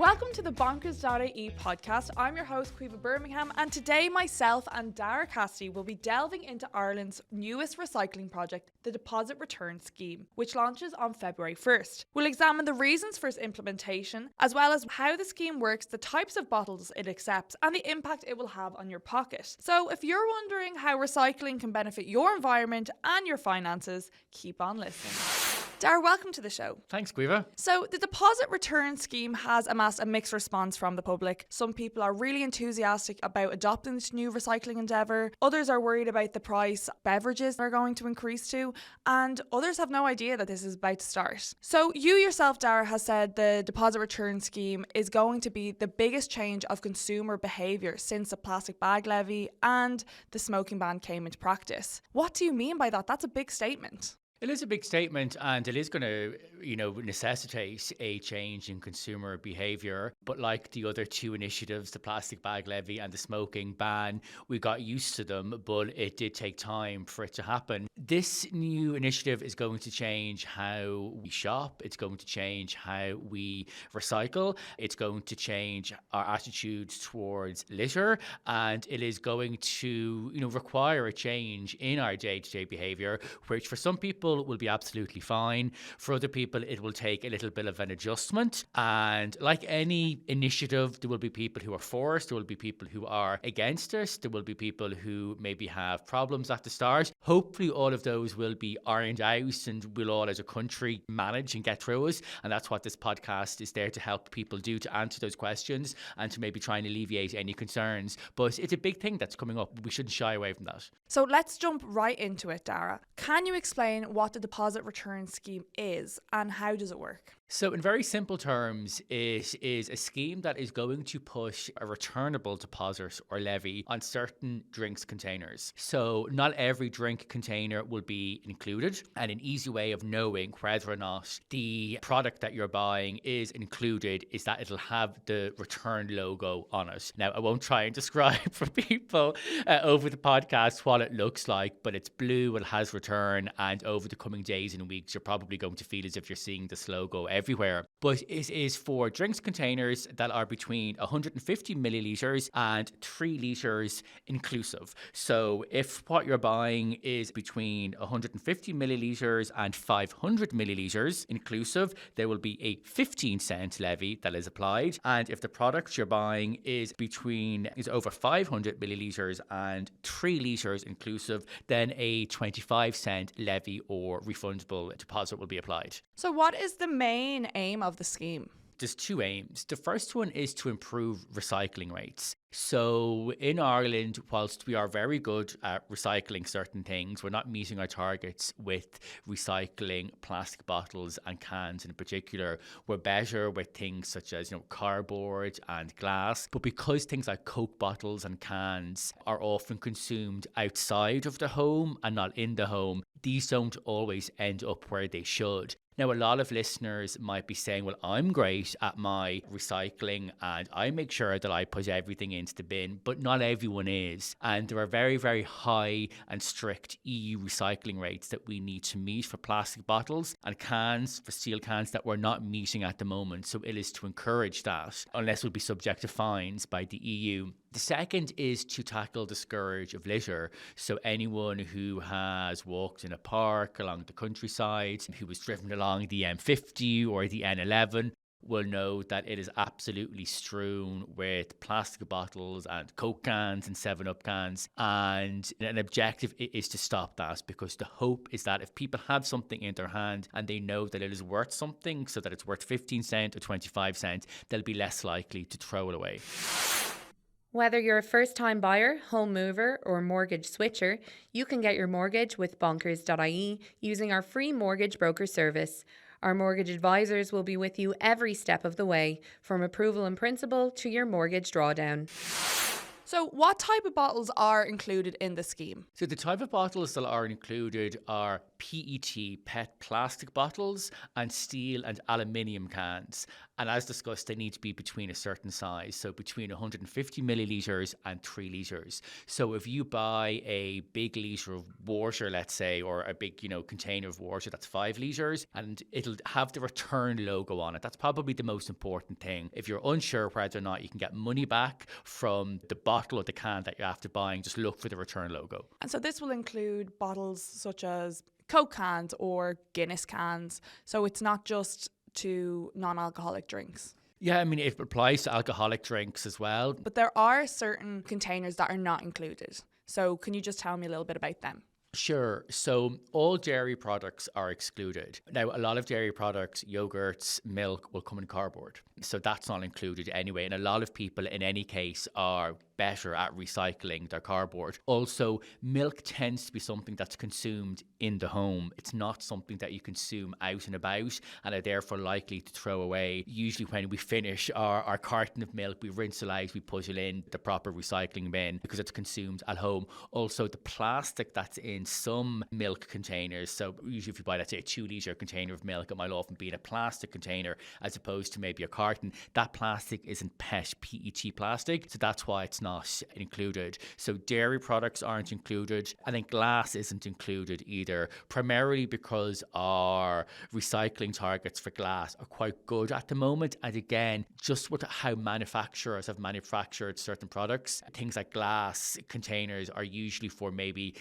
Welcome to the bonkers.ie podcast. I'm your host, Caoimhe Birmingham, and today myself and Daragh Cassidy will be delving into Ireland's newest recycling project, the Deposit Return Scheme, which launches on February 1st. We'll examine the reasons for its implementation, as well as how the scheme works, the types of bottles it accepts, and the impact it will have on your pocket. So if you're wondering how recycling can benefit your environment and your finances, keep on listening. Daragh, welcome to the show. Thanks, Caoimhe. So the Deposit Return Scheme has amassed a mixed response from the public. Some people are really enthusiastic about adopting this new recycling endeavour. Others are worried about the price beverages are going to increase to. And others have no idea that this is about to start. So you yourself, Daragh, has said the Deposit Return Scheme is going to be the biggest change of consumer behaviour since the Plastic Bag Levy and the smoking ban came into practice. What do you mean by that? That's a big statement. It is a big statement, and it is going to, necessitate a change in consumer behaviour. But like the other two initiatives, the plastic bag levy and the smoking ban, we got used to them, but it did take time for it to happen. This new initiative is going to change how we shop. It's going to change how we recycle. It's going to change our attitudes towards litter, and it is going to, require a change in our day-to-day behaviour, which for some people will be absolutely fine. For other people, it will take a little bit of an adjustment. And like any initiative, there will be people who are for us, there will be people who are against us, there will be people who maybe have problems at the start. Hopefully all of those will be ironed out and we'll all as a country manage and get through it. And that's what this podcast is there to help people do, to answer those questions and to maybe try and alleviate any concerns. But it's a big thing that's coming up. We shouldn't shy away from that. So let's jump right into it, Daragh. Can you explain what the Deposit Return Scheme is and how does it work? So in very simple terms, it is a scheme that is going to push a returnable deposit or levy on certain drinks containers. So not every drink container will be included, and an easy way of knowing whether or not the product that you're buying is included is that it'll have the return logo on it. Now, I won't try and describe for people over the podcast what it looks like, but it's blue, it has return, and over the coming days and weeks, you're probably going to feel as if you're seeing this logo everywhere. But it is for drinks containers that are between 150 millilitres and 3 litres inclusive. So if what you're buying is between 150 millilitres and 500 millilitres inclusive, there will be a 15-cent levy that is applied. And if the product you're buying is over 500 millilitres and 3 litres inclusive, then a 25-cent levy or refundable deposit will be applied. So what is the main aim of the scheme? There's two aims. The first one is to improve recycling rates. So in Ireland, whilst we are very good at recycling certain things, we're not meeting our targets with recycling plastic bottles and cans in particular. We're better with things such as, cardboard and glass. But because things like Coke bottles and cans are often consumed outside of the home and not in the home, these don't always end up where they should. Now, a lot of listeners might be saying, well, I'm great at my recycling and I make sure that I put everything into the bin, but not everyone is. And there are very, very high and strict EU recycling rates that we need to meet for plastic bottles and cans, for steel cans, that we're not meeting at the moment. So it is to encourage that, unless we'll be subject to fines by the EU. The second is to tackle the scourge of litter. So anyone who has walked in a park along the countryside, who was driven along the M50 or the N11, will know that it is absolutely strewn with plastic bottles and Coke cans and 7-Up cans. And an objective is to stop that, because the hope is that if people have something in their hand and they know that it is worth something, so that it's worth 15 cents or 25 cents, they'll be less likely to throw it away. Whether you're a first-time buyer, home mover, or mortgage switcher, you can get your mortgage with bonkers.ie using our free mortgage broker service. Our mortgage advisors will be with you every step of the way, from approval in principle to your mortgage drawdown. So what type of bottles are included in the scheme? So the type of bottles that are included are PET plastic bottles and steel and aluminium cans. And as discussed, they need to be between a certain size, so between 150 millilitres and 3 litres. So if you buy a big litre of water, let's say, or a big, container of water that's 5 litres, and it'll have the return logo on it. That's probably the most important thing. If you're unsure whether or not you can get money back from the bottle or the can that you're after buying, just look for the return logo. And so this will include bottles such as Coke cans or Guinness cans. So it's not just to non-alcoholic drinks. Yeah, I mean, it applies to alcoholic drinks as well. But there are certain containers that are not included. So can you just tell me a little bit about them? Sure. So all dairy products are excluded. Now, a lot of dairy products, yogurts, milk will come in cardboard. So that's not included anyway. And a lot of people, in any case, are better at recycling their cardboard. Also, milk tends to be something that's consumed in the home. It's not something that you consume out and about and are therefore likely to throw away. Usually when we finish our carton of milk, we rinse it out, we put it in the proper recycling bin because it's consumed at home. Also, the plastic that's in some milk containers, so usually if you buy, let's say, a 2 litre container of milk, it might often be in a plastic container as opposed to maybe a carton. That plastic isn't PET plastic, so that's why it's not included. So dairy products aren't included. I think glass isn't included either, primarily because our recycling targets for glass are quite good at the moment. And again, just with how manufacturers have manufactured certain products, things like glass containers are usually for maybe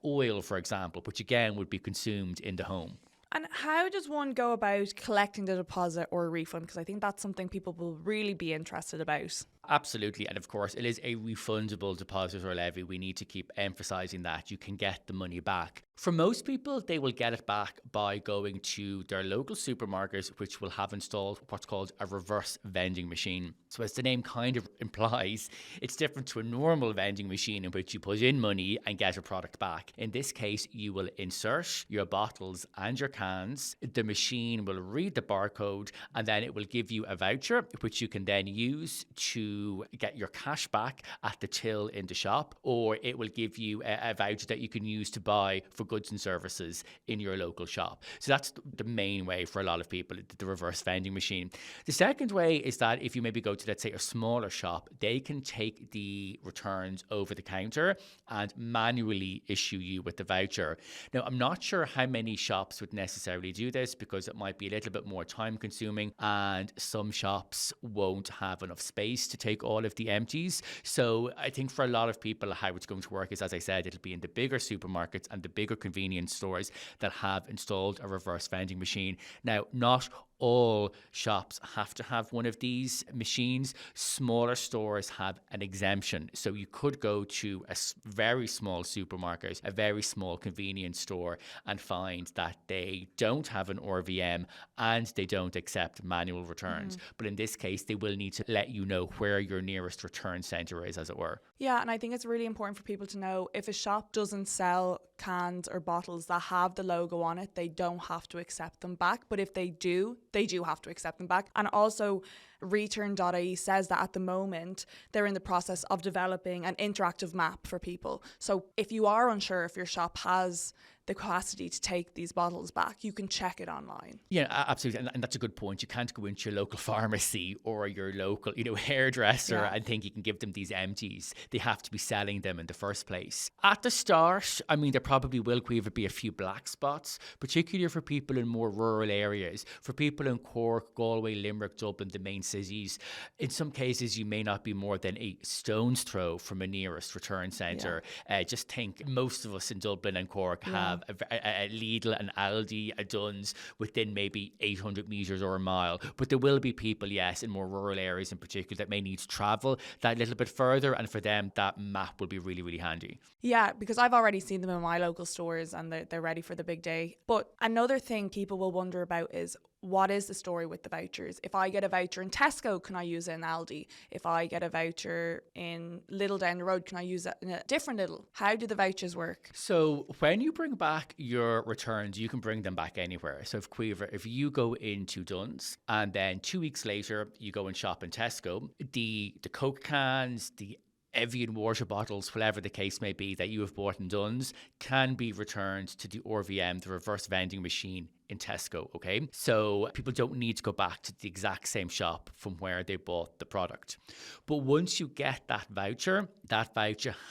oil, for example, which again would be consumed in the home. And how does one go about collecting the deposit or a refund? Because I think that's something people will really be interested about. Absolutely. And of course, it is a refundable deposit or levy. We need to keep emphasising that you can get the money back. For most people, they will get it back by going to their local supermarket, which will have installed what's called a reverse vending machine. So as the name kind of implies, it's different to a normal vending machine in which you put in money and get a product back. In this case, you will insert your bottles and your cans. The machine will read the barcode and then it will give you a voucher, which you can then use to get your cash back at the till in the shop, or it will give you a voucher that you can use to buy for goods and services in your local shop. So that's the main way for a lot of people, the reverse vending machine. The second way is that if you maybe go to, let's say, a smaller shop, they can take the returns over the counter and manually issue you with the voucher. Now, I'm not sure how many shops would necessarily do this because it might be a little bit more time consuming and some shops won't have enough space to take all of the empties. So I think for a lot of people, how it's going to work is, as I said, it'll be in the bigger supermarkets and the bigger convenience stores that have installed a reverse vending machine. Now, not all shops have to have one of these machines. Smaller stores have an exemption. So you could go to a very small supermarket, a very small convenience store, and find that they don't have an RVM and they don't accept manual returns. But in this case, they will need to let you know where your nearest return centre is, as it were. Yeah, and I think it's really important for people to know if a shop doesn't sell cans or bottles that have the logo on it, they don't have to accept them back. But if they do have to accept them back. And also, return.ie says that at the moment they're in the process of developing an interactive map for people. So if you are unsure if your shop has the capacity to take these bottles back, you can check it online. Yeah, absolutely. And that's a good point. You can't go into your local pharmacy or your local, hairdresser and think you can give them these empties. They have to be selling them in the first place. At the start, I mean, there probably will be a few black spots, particularly for people in more rural areas, for people in Cork, Galway, Limerick, Dublin, the main cities. In some cases, you may not be more than a stone's throw from a nearest return centre. Just think most of us in Dublin and Cork have a Lidl, an Aldi, a Dunn's within maybe 800 metres or a mile. But there will be people, yes, in more rural areas in particular that may need to travel that little bit further. And for them, that map will be really, really handy. Yeah, because I've already seen them in my local stores and they're ready for the big day. But another thing people will wonder about is, what is the story with the vouchers? If I get a voucher in Tesco, can I use it in Aldi? If I get a voucher in Lidl down the road, can I use it in a different Lidl? How do the vouchers work? So when you bring back your returns, you can bring them back anywhere. So if you go into Dunn's and then 2 weeks later you go and shop in Tesco, the Coke cans, the Evian water bottles, whatever the case may be, that you have bought in Dunnes can be returned to the RVM, the reverse vending machine in Tesco, okay? So people don't need to go back to the exact same shop from where they bought the product. But once you get that voucher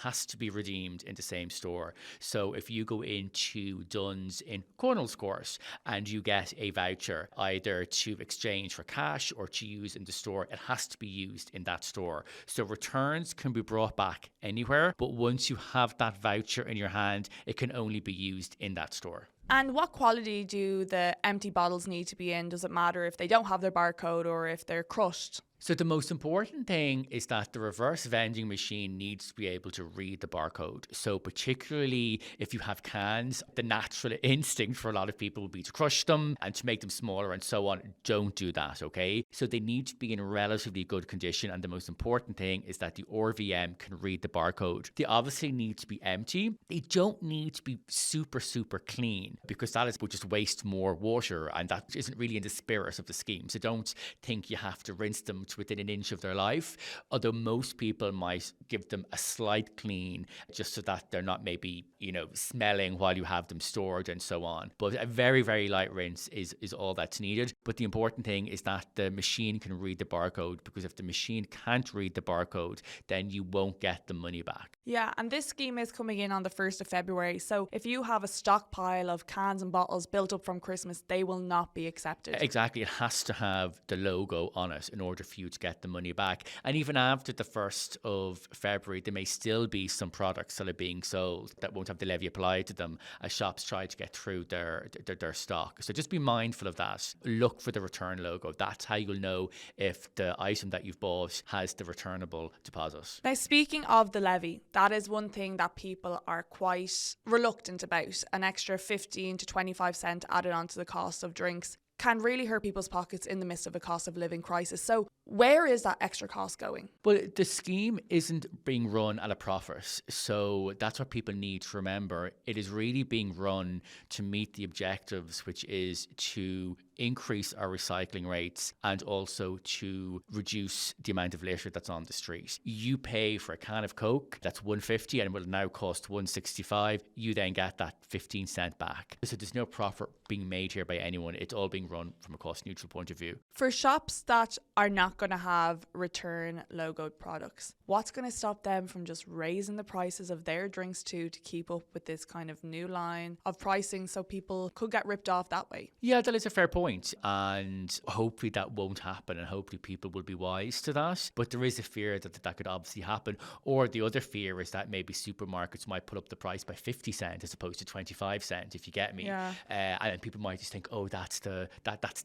has to be redeemed in the same store. So if you go into Dunnes in Cornell's Court and you get a voucher either to exchange for cash or to use in the store, it has to be used in that store. So returns can be brought back anywhere, but once you have that voucher in your hand, it can only be used in that store. And what quality do the empty bottles need to be in? Does it matter if they don't have their barcode or if they're crushed? So the most important thing is that the reverse vending machine needs to be able to read the barcode. So particularly if you have cans, the natural instinct for a lot of people would be to crush them and to make them smaller and so on. Don't do that, okay? So they need to be in relatively good condition, and the most important thing is that the RVM can read the barcode. They obviously need to be empty. They don't need to be super, super clean, because that would just waste more water, and that isn't really in the spirit of the scheme. So don't think you have to rinse them within an inch of their life, although most people might give them a slight clean just so that they're not maybe, smelling while you have them stored and so on. But a very, very light rinse is all that's needed. But the important thing is that the machine can read the barcode, because if the machine can't read the barcode, then you won't get the money back. Yeah, and this scheme is coming in on the 1st of February. So if you have a stockpile of cans and bottles built up from Christmas, they will not be accepted. Exactly. It has to have the logo on it in order for you to get the money back. And even after the 1st of February, there may still be some products that are being sold that won't have the levy applied to them as shops try to get through their stock. So just be mindful of that. Look for the return logo. That's how you'll know if the item that you've bought has the returnable deposit. Now, speaking of the levy, that is one thing that people are quite reluctant about. An extra 15 to 25 cent added onto the cost of drinks can really hurt people's pockets in the midst of a cost of living crisis. So where is that extra cost going? Well, the scheme isn't being run at a profit. So that's what people need to remember. It is really being run to meet the objectives, which is to increase our recycling rates and also to reduce the amount of litter that's on the street. You pay for a can of Coke that's $1.50 and it will now cost $1.65. You then get that 15 cent back. So there's no profit being made here by anyone. It's all being run from a cost neutral point of view. For shops that are not going to have return logoed products, what's going to stop them from just raising the prices of their drinks too, to keep up with this kind of new line of pricing, so people could get ripped off that way? Yeah, that is a fair point. And hopefully that won't happen, and hopefully people will be wise to that. But there is a fear that could obviously happen. Or the other fear is that maybe supermarkets might put up the price by 50 cent as opposed to 25 cent, if you get me. Yeah. And people might just think, oh, that's the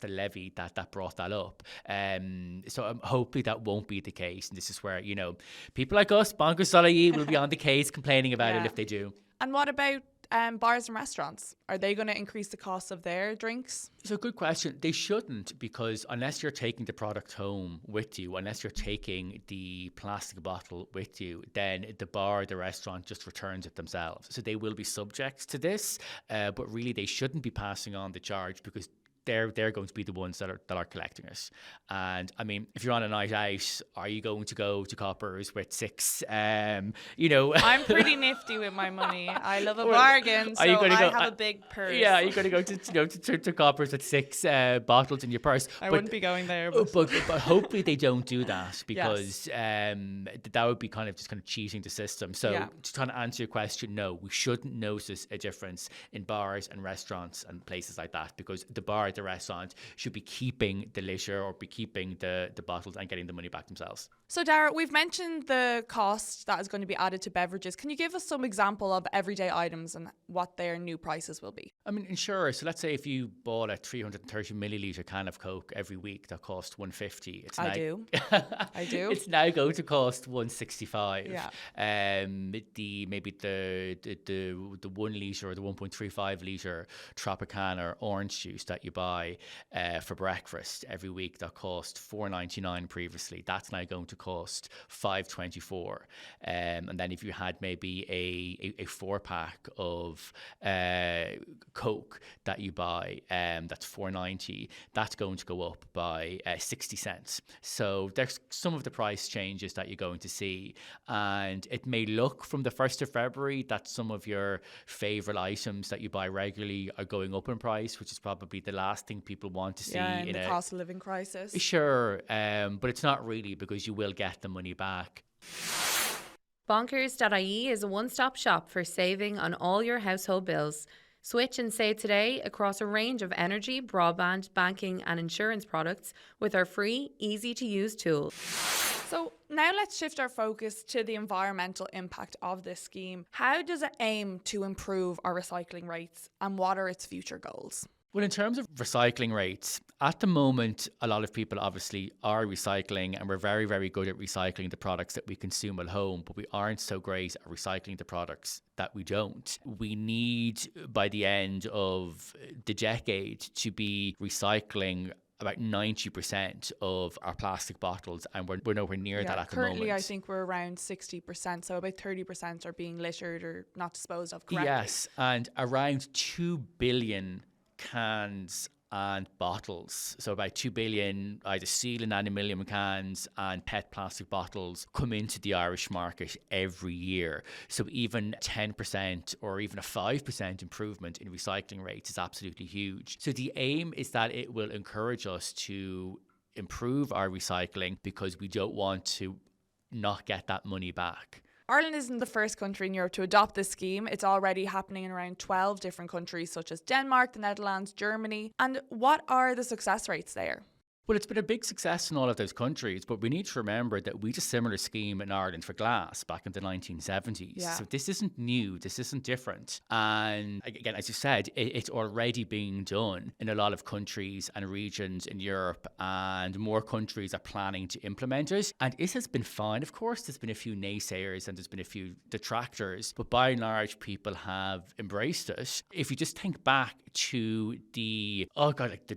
levy that brought that up. So hopefully that won't be the case. And this is where, people like us, bonkers.ie, will be on the case complaining about it if they do. And what about bars and restaurants? Are they going to increase the cost of their drinks? So good question. They shouldn't, because unless you're taking the product home with you, unless you're taking the plastic bottle with you, then the bar or the restaurant just returns it themselves. So they will be subject to this, but really they shouldn't be passing on the charge, because they're going to be the ones that are collecting it. And I mean, if you're on a night out, are you going to go to Coppers with 6? I'm pretty nifty with my money. I love a bargain, so I have a big purse. Yeah, you're going to go to Coppers with 6 bottles in your purse. I wouldn't be going there. But hopefully they don't do that, because that would be kind of cheating the system. So to kind of answer your question, no, we shouldn't notice a difference in bars and restaurants and places like that, because the bar, the restaurant should be keeping the litter or be keeping the bottles and getting the money back themselves. So Daragh, we've mentioned the cost that is going to be added to beverages. Can you give us some example of everyday items and what their new prices will be? I mean, sure. So let's say if you bought a 330 milliliter can of Coke every week that cost $1.50. I do. It's now going to cost $1.65. Yeah. Maybe the 1 liter or the 1.35 liter Tropicana orange juice that you buy buy for breakfast every week that cost $4.99 previously, that's now going to cost $5.24. And then if you had maybe a 4-pack of Coke that you buy, that's $4.90, that's going to go up by 60 cents. So there's some of the price changes that you're going to see. And it may look from the 1st of February that some of your favorite items that you buy regularly are going up in price, which is probably the last thing people want to see in the cost of living crisis. Sure, but it's not really, because you will get the money back. Bonkers.ie is a one-stop shop for saving on all your household bills. Switch and save today across a range of energy, broadband, banking and insurance products with our free, easy-to-use tools. So now let's shift our focus to the environmental impact of this scheme. How does it aim to improve our recycling rates, and what are its future goals? Well, in terms of recycling rates, at the moment, a lot of people obviously are recycling, and we're very, very good at recycling the products that we consume at home, but we aren't so great at recycling the products that we don't. We need, by the end of the decade, to be recycling about 90% of our plastic bottles, and we're nowhere near that at the moment. Currently, I think we're around 60%, so about 30% are being littered or not disposed of correctly. Yes, and around 2 billion cans and bottles, so about 2 billion either steel and aluminium cans and PET plastic bottles come into the Irish market every year. So even 10% or even a 5% improvement in recycling rates is absolutely huge. So the aim is that it will encourage us to improve our recycling, because we don't want to not get that money back. Ireland isn't the first country in Europe to adopt this scheme. It's already happening in around 12 different countries, such as Denmark, the Netherlands, Germany. And what are the success rates there? Well, it's been a big success in all of those countries, but we need to remember that we had a similar scheme in Ireland for glass back in the 1970s. Yeah. So this isn't new, this isn't different. And again, as you said, it's already being done in a lot of countries and regions in Europe, and more countries are planning to implement it. And it has been fine. Of course, there's been a few naysayers and there's been a few detractors, but by and large, people have embraced it. If you just think back to the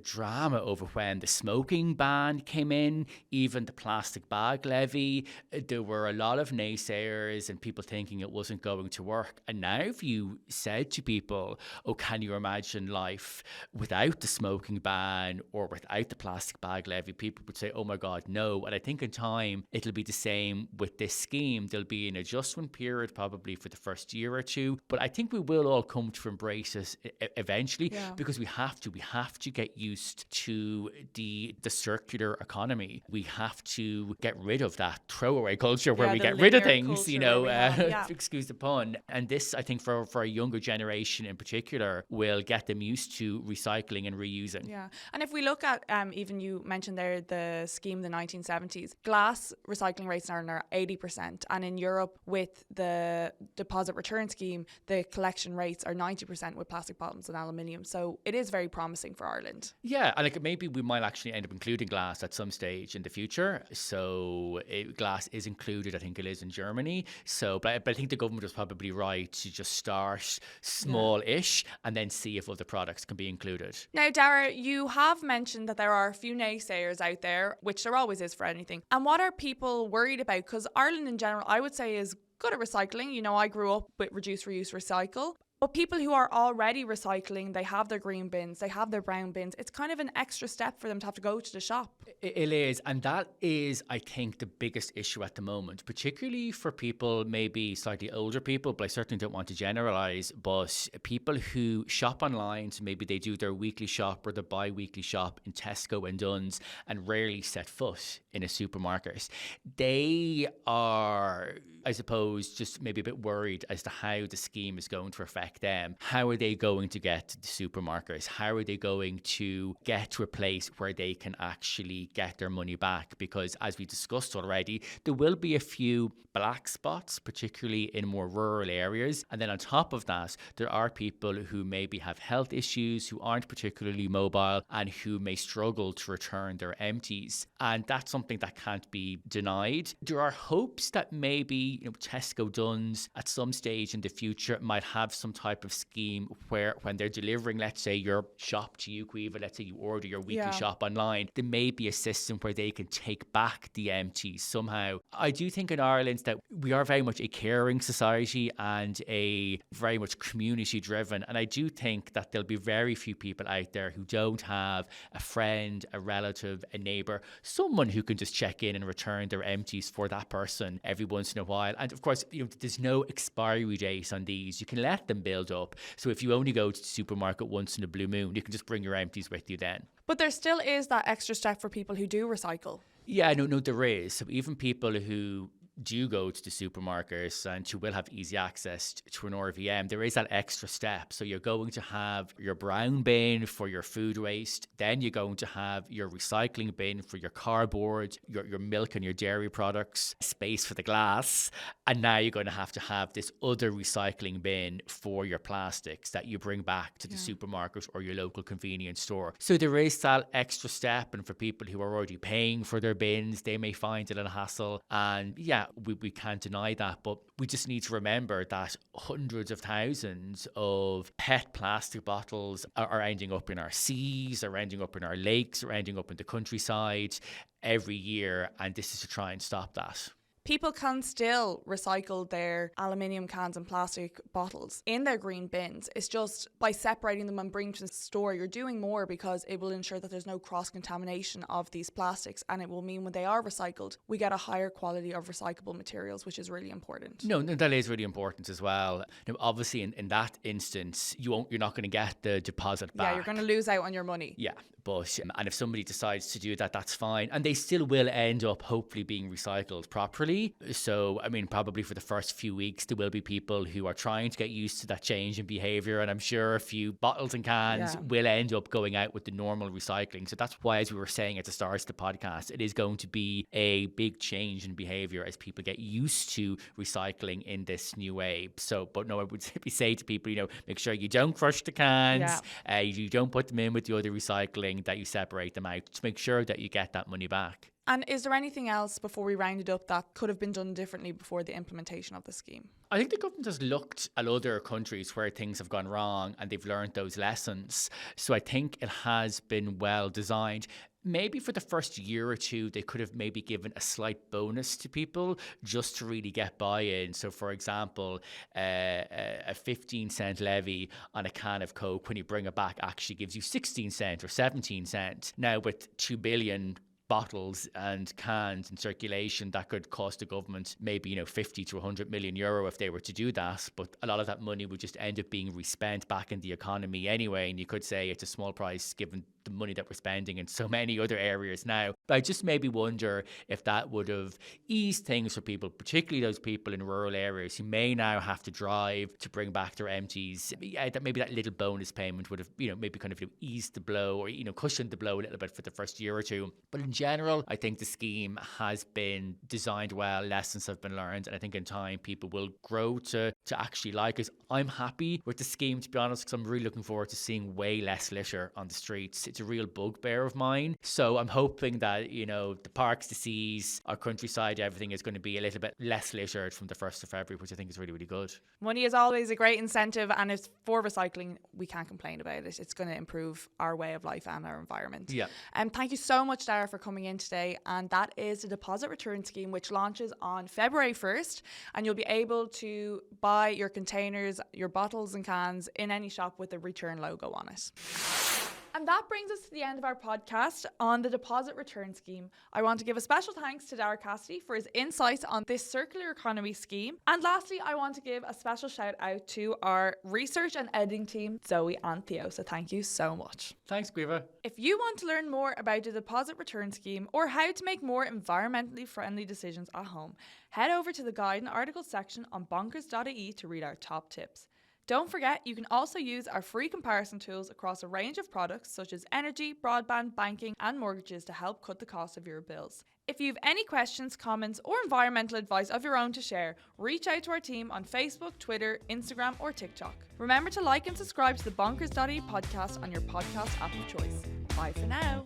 drama over when the smoking ban came in, even the plastic bag levy, there were a lot of naysayers and people thinking it wasn't going to work. And now if you said to people, oh, can you imagine life without the smoking ban or without the plastic bag levy, people would say, oh my God, no. And I think in time it'll be the same with this scheme. There'll be an adjustment period probably for the first year or two, but I think we will all come to embrace this eventually, because we have to get used to the circular economy. We have to get rid of that throwaway culture where we get rid of things, excuse the pun. And this, I think, for a younger generation in particular, will get them used to recycling and reusing. Yeah. And if we look at, even you mentioned there, the scheme, the 1970s, glass recycling rates in Ireland are 80%. And in Europe, with the deposit return scheme, the collection rates are 90% with plastic bottles and aluminium. So it is very promising for Ireland. Yeah, and maybe we might actually end up including glass at some stage in the future. So glass is included, I think it is in Germany. So, but I think the government was probably right to just start small-ish and then see if other products can be included. Now, Daragh, you have mentioned that there are a few naysayers out there, which there always is for anything. And what are people worried about? Because Ireland in general, I would say, is good at recycling. You know, I grew up with reduce, reuse, recycle. But people who are already recycling, they have their green bins, they have their brown bins. It's kind of an extra step for them to have to go to the shop. It is. And that is, I think, the biggest issue at the moment, particularly for people, maybe slightly older people, but I certainly don't want to generalize, but people who shop online, so maybe they do their weekly shop or their bi-weekly shop in Tesco and Dunnes and rarely set foot in a supermarket. They are, I suppose, just maybe a bit worried as to how the scheme is going to affect them. How are they going to get to the supermarkets? How are they going to get to a place where they can actually get their money back? Because as we discussed already, there will be a few black spots, particularly in more rural areas. And then on top of that, there are people who maybe have health issues, who aren't particularly mobile, and who may struggle to return their empties. And that's something that can't be denied. There are hopes that maybe Tesco Dunnes at some stage in the future might have some type of scheme where when they're delivering, let's say, your shop to you, Caoimhe, let's say you order your weekly shop online, there may be a system where they can take back the empties somehow. I do think in Ireland that we are very much a caring society and a very much community driven. And I do think that there'll be very few people out there who don't have a friend, a relative, a neighbour, someone who can just check in and return their empties for that person every once in a while. And of course, there's no expiry date on these. You can let them build up. So if you only go to the supermarket once in a blue moon, you can just bring your empties with you then. But there still is that extra step for people who do recycle. Yeah, no, there is. So even people who do go to the supermarkets and who will have easy access to an RVM, there is that extra step. So you're going to have your brown bin for your food waste, then you're going to have your recycling bin for your cardboard, your milk and your dairy products, space for the glass, and now you're going to have this other recycling bin for your plastics that you bring back to the supermarket or your local convenience store. So there is that extra step, and for people who are already paying for their bins, they may find it a hassle. And we can't deny that, but we just need to remember that hundreds of thousands of PET plastic bottles are ending up in our seas, are ending up in our lakes, are ending up in the countryside every year, and this is to try and stop that. People can still recycle their aluminium cans and plastic bottles in their green bins. It's just by separating them and bringing them to the store, you're doing more because it will ensure that there's no cross-contamination of these plastics, and it will mean when they are recycled, we get a higher quality of recyclable materials, which is really important. No, that is really important as well. Now, obviously, in that instance, you're not going to get the deposit back. Yeah, you're going to lose out on your money. Yeah. But, and if somebody decides to do that, that's fine. And they still will end up hopefully being recycled properly. So, I mean, probably for the first few weeks, there will be people who are trying to get used to that change in behaviour. And I'm sure a few bottles and cans will end up going out with the normal recycling. So that's why, as we were saying at the start of the podcast, it is going to be a big change in behaviour as people get used to recycling in this new way. So, but no, I would say to people, make sure you don't crush the cans. You don't put them in with the other recycling, that you separate them out to make sure that you get that money back. And is there anything else before we round it up that could have been done differently before the implementation of the scheme? I think the government has looked at other countries where things have gone wrong and they've learned those lessons. So I think it has been well designed. Maybe for the first year or two, they could have maybe given a slight bonus to people just to really get buy-in. So, for example, a 15-cent levy on a can of Coke, when you bring it back, actually gives you 16 cents or 17 cents. Now, with 2 billion bottles and cans in circulation, that could cost the government maybe 50 to 100 million euro if they were to do that, but a lot of that money would just end up being respent back in the economy anyway, and you could say it's a small price given the money that we're spending in so many other areas now. But I just maybe wonder if that would have eased things for people, particularly those people in rural areas who may now have to drive to bring back their empties. That maybe that little bonus payment would have maybe kind of eased the blow, or cushioned the blow a little bit for the first year or two. But in general, I think the scheme has been designed well, lessons have been learned, and I think in time people will grow to actually like it. I'm happy with the scheme, to be honest, because I'm really looking forward to seeing way less litter on the streets. It's a real bugbear of mine. So I'm hoping that, the parks, the seas, our countryside, everything is going to be a little bit less littered from the 1st of February, which I think is really, really good. Money is always a great incentive, and it's for recycling. We can't complain about it. It's going to improve our way of life and our environment. Yeah. Thank you so much, Daragh, for coming in today. And that is the deposit return scheme, which launches on February 1st. And you'll be able to buy your containers, your bottles and cans in any shop with the return logo on it. And that brings us to the end of our podcast on the deposit return scheme. I want to give a special thanks to Daragh Cassidy for his insights on this circular economy scheme. And lastly, I want to give a special shout out to our research and editing team, Zoe and Theo. So thank you so much. Thanks, Caoimhe. If you want to learn more about the deposit return scheme or how to make more environmentally friendly decisions at home, head over to the guide and articles section on bonkers.ie to read our top tips. Don't forget, you can also use our free comparison tools across a range of products such as energy, broadband, banking and mortgages to help cut the cost of your bills. If you have any questions, comments or environmental advice of your own to share, reach out to our team on Facebook, Twitter, Instagram or TikTok. Remember to like and subscribe to the bonkers.ie podcast on your podcast app of choice. Bye for now.